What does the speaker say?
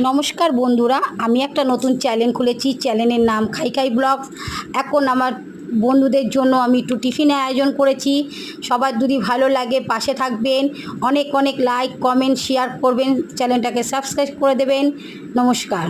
নমস্কার বন্ধুরা, আমি একটা নতুন চ্যানেল খুলেছি। চ্যানেলের নাম খাই খাই ব্লগ। এখন আমার বন্ধুদের জন্য আমি একটু টিফিনের আয়োজন করেছি। সবার যদি ভালো লাগে পাশে থাকবেন, অনেক অনেক লাইক কমেন্ট শেয়ার করবেন, চ্যানেলটাকে সাবস্ক্রাইব করে দেবেন। নমস্কার।